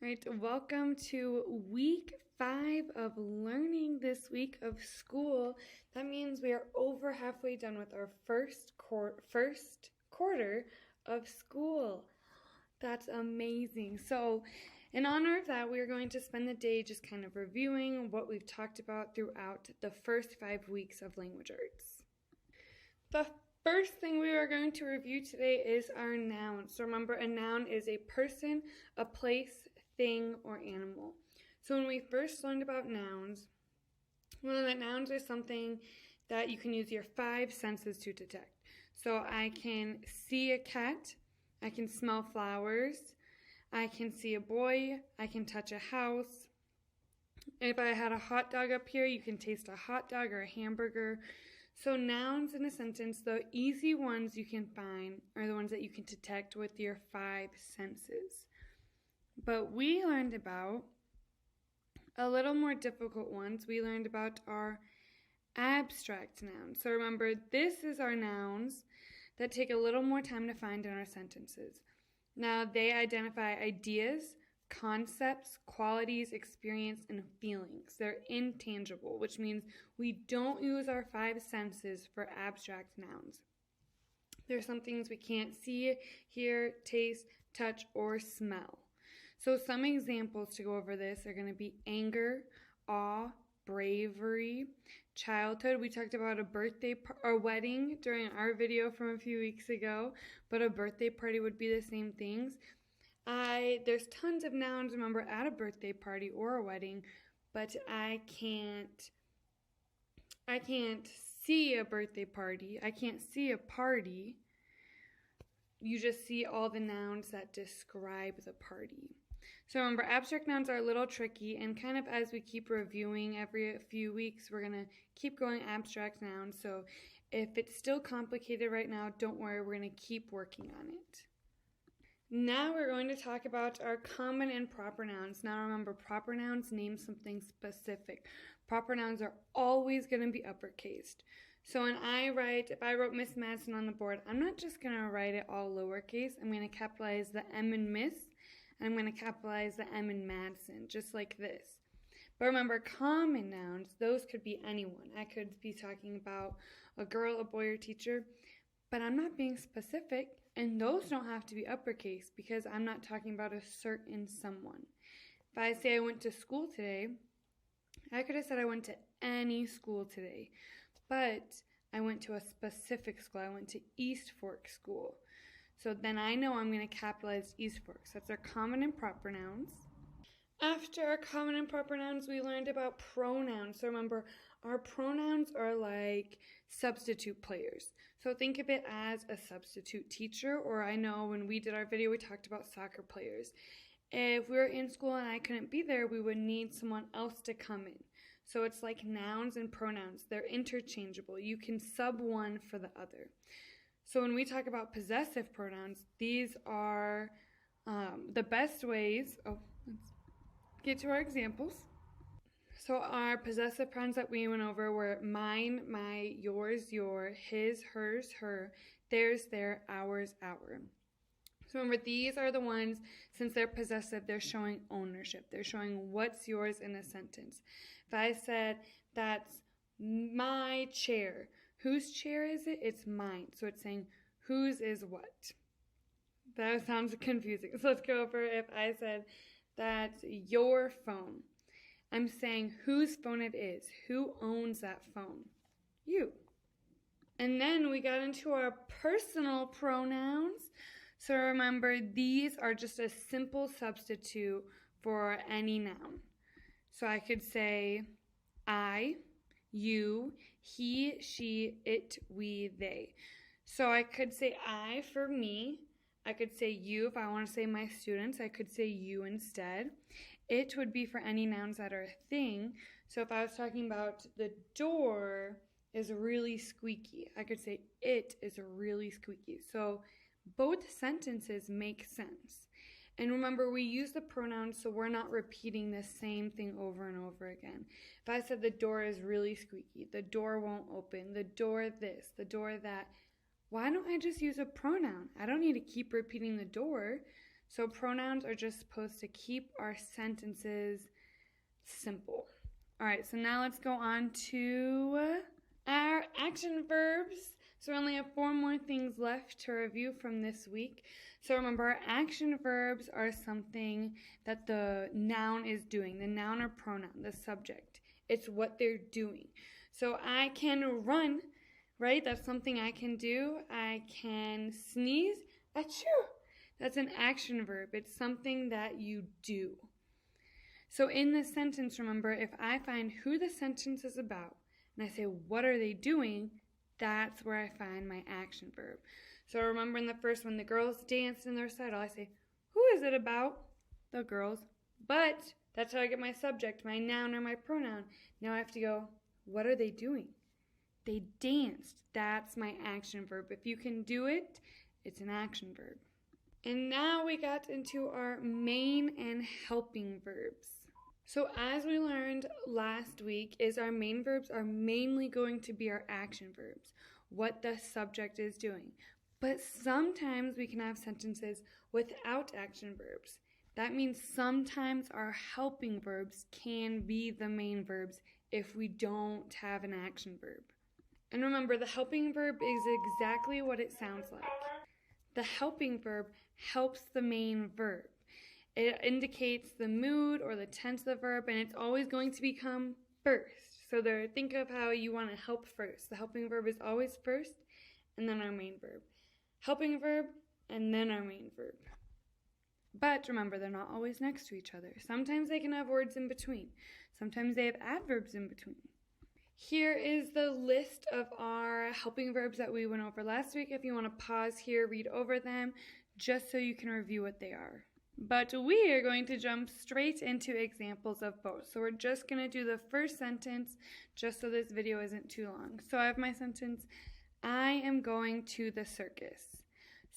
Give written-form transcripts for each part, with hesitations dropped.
All right, welcome to week 5 of learning this week of school. That means we are over halfway done with our first quarter of school. That's amazing. So, in honor of that, we are going to spend the day just kind of reviewing what we've talked about throughout the first 5 weeks of language arts. The first thing we are going to review today is our nouns. So remember, a noun is a person, a place, thing, or animal. So when we first learned about nouns, we learned that nouns are something that you can use your 5 senses to detect. So I can see a cat, I can smell flowers, I can see a boy, I can touch a house. If I had a hot dog up here, you can taste a hot dog or a hamburger. So nouns in a sentence, the easy ones you can find are the ones that you can detect with your 5 senses. But we learned about a little more difficult ones. We learned about our abstract nouns. So remember, this is our nouns that take a little more time to find in our sentences. Now, they identify ideas, concepts, qualities, experience, and feelings. They're intangible, which means we don't use our 5 senses for abstract nouns. There's some things we can't see, hear, taste, touch, or smell. So some examples to go over this are going to be anger, awe, bravery, childhood. We talked about a birthday or wedding during our video from a few weeks ago, but a birthday party would be the same things. There's tons of nouns, remember, at a birthday party or a wedding, but I can't see a birthday party. I can't see a party. You just see all the nouns that describe the party. So remember, abstract nouns are a little tricky, and kind of as we keep reviewing every few weeks, we're going to keep going abstract nouns. So if it's still complicated right now, don't worry, we're going to keep working on it. Now we're going to talk about our common and proper nouns. Now remember, proper nouns name something specific. Proper nouns are always going to be uppercased. So when if I wrote Miss Madison on the board, I'm not just going to write it all lowercase. I'm going to capitalize the M in Miss, and I'm going to capitalize the M in Madison, just like this. But remember, common nouns, those could be anyone. I could be talking about a girl, a boy, or teacher, but I'm not being specific, and those don't have to be uppercase because I'm not talking about a certain someone. If I say I went to school today, I could have said I went to any school today, but I went to a specific school. I went to East Fork School. So then I know I'm going to capitalize East Fork. So that's our common and proper nouns. After our common and proper nouns, we learned about pronouns. So remember, our pronouns are like substitute players. So think of it as a substitute teacher, or I know when we did our video, we talked about soccer players. If we were in school and I couldn't be there, we would need someone else to come in. So it's like nouns and pronouns. They're interchangeable. You can sub one for the other. So when we talk about possessive pronouns, these are the best ways. Let's get to our examples. So our possessive pronouns that we went over were mine, my, yours, your, his, hers, her, theirs, their, ours, our. So remember, these are the ones, since they're possessive, they're showing ownership. They're showing what's yours in a sentence. If I said, that's my chair, whose chair is it? It's mine. So it's saying, whose is what? That sounds confusing. So let's go over if I said, that's your phone. I'm saying whose phone it is. Who owns that phone? You. And then we got into our personal pronouns. So remember, these are just a simple substitute for any noun. So I could say I, you, he, she, it, we, they. So I could say I for me. I could say you if I want to say my students. I could say you instead. It would be for any nouns that are a thing. So if I was talking about the door is really squeaky, I could say it is really squeaky. So both sentences make sense. And remember, we use the pronouns so we're not repeating the same thing over and over again. If I said the door is really squeaky, the door won't open, the door this, the door that, why don't I just use a pronoun? I don't need to keep repeating the door. So pronouns are just supposed to keep our sentences simple. All right, so now let's go on to our action verbs. So we only have 4 more things left to review from this week. So remember, action verbs are something that the noun is doing, the noun or pronoun, the subject. It's what they're doing. So I can run, right? That's something I can do. I can sneeze, achoo. That's an action verb. It's something that you do. So in this sentence, remember, if I find who the sentence is about, and I say, what are they doing? That's where I find my action verb. So remember in the first one, the girls danced in their recital. I say, who is it about? The girls. But that's how I get my subject, my noun or my pronoun. Now I have to go, what are they doing? They danced. That's my action verb. If you can do it, it's an action verb. And now we got into our main and helping verbs. So as we learned last week, is our main verbs are mainly going to be our action verbs, what the subject is doing. But sometimes we can have sentences without action verbs. That means sometimes our helping verbs can be the main verbs if we don't have an action verb. And remember, the helping verb is exactly what it sounds like. The helping verb helps the main verb. It indicates the mood or the tense of the verb, and it's always going to become first. So think of how you want to help first. The helping verb is always first, and then our main verb. Helping verb, and then our main verb. But remember, they're not always next to each other. Sometimes they can have words in between. Sometimes they have adverbs in between. Here is the list of our helping verbs that we went over last week. If you want to pause here, read over them, just so you can review what they are. But we are going to jump straight into examples of both. So we're just going to do the first sentence just so this video isn't too long. So I have my sentence, I am going to the circus.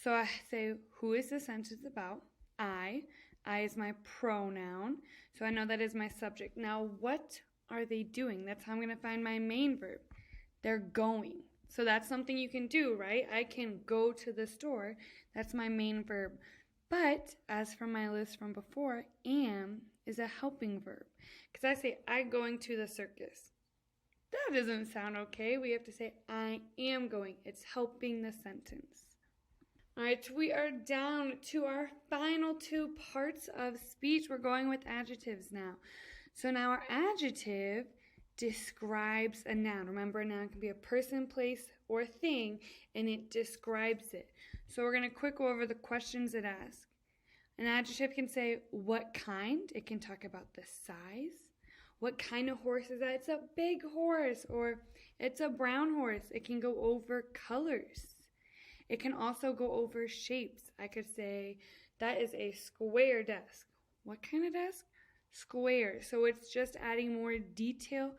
So I say, who is the sentence about? I is my pronoun. So I know that is my subject. Now what are they doing? That's how I'm going to find my main verb. They're going. So that's something you can do, right? I can go to the store. That's my main verb. But, as from my list from before, am is a helping verb. Because I say, I'm going to the circus. That doesn't sound okay. We have to say, I am going. It's helping the sentence. All right, we are down to our final 2 parts of speech. We're going with adjectives now. So now our adjective describes a noun. Remember, a noun can be a person, place, or thing, and it describes it. So we're going to quick go over the questions it asks. An adjective can say what kind. It can talk about the size. What kind of horse is that? It's a big horse, or it's a brown horse. It can go over colors. It can also go over shapes. I could say that is a square desk. What kind of desk? Square. So it's just adding more detail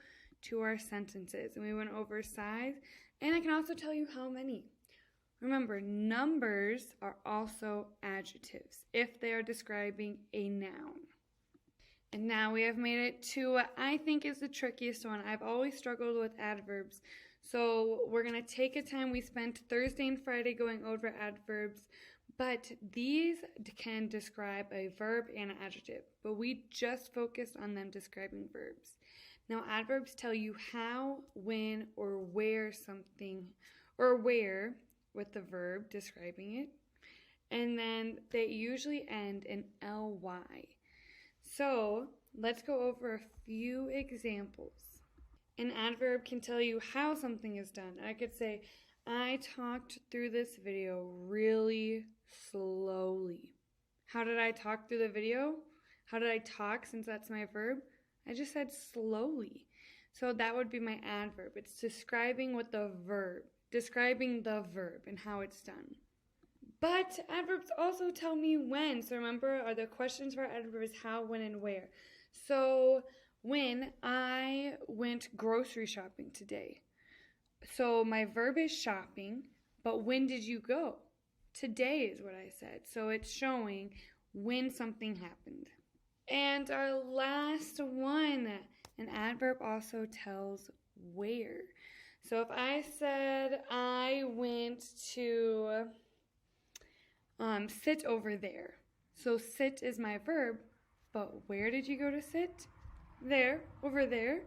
to our sentences. And we went over size. And I can also tell you how many. Remember, numbers are also adjectives if they are describing a noun. And now we have made it to what I think is the trickiest one. I've always struggled with adverbs. So we're going to take a time. We spent Thursday and Friday going over adverbs. But these can describe a verb and an adjective. But we just focused on them describing verbs. Now, adverbs tell you how, when, or where something, or where, with the verb describing it, and then they usually end in ly. So let's go over a few examples. An adverb can tell you how something is done. I could say, I talked through this video really slowly. How did I talk through the video? How did I talk, since that's my verb? I just said slowly. So that would be my adverb. It's describing what the verb, describing the verb and how it's done. But adverbs also tell me when. So remember, the questions for adverbs is how, when, and where. So when I went grocery shopping today. So my verb is shopping, but when did you go? Today is what I said. So it's showing when something happened. And our last one, an adverb also tells where. So if I said I went to sit over there. So sit is my verb, but where did you go to sit? There, over there.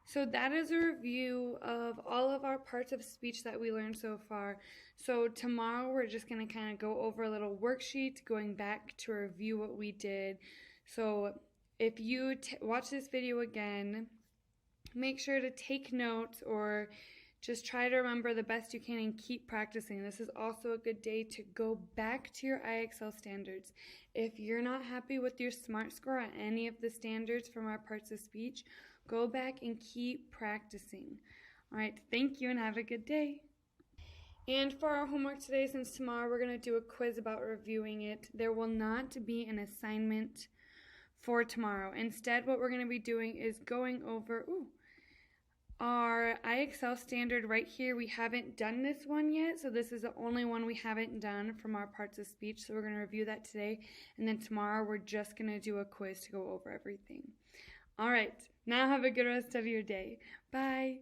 So that is a review of all of our parts of speech that we learned so far. So tomorrow we're just going to kind of go over a little worksheet, going back to review what we did. So if you watch this video again, make sure to take notes or just try to remember the best you can and keep practicing. This is also a good day to go back to your IXL standards. If you're not happy with your SMART score on any of the standards from our parts of speech, go back and keep practicing. All right, thank you and have a good day. And for our homework today, since tomorrow we're going to do a quiz about reviewing it, there will not be an assignment for tomorrow. Instead, what we're going to be doing is going over our IXL standard right here. We haven't done this one yet, so this is the only one we haven't done from our parts of speech. So we're going to review that today, and then tomorrow we're just going to do a quiz to go over everything. All right, now have a good rest of your day. Bye.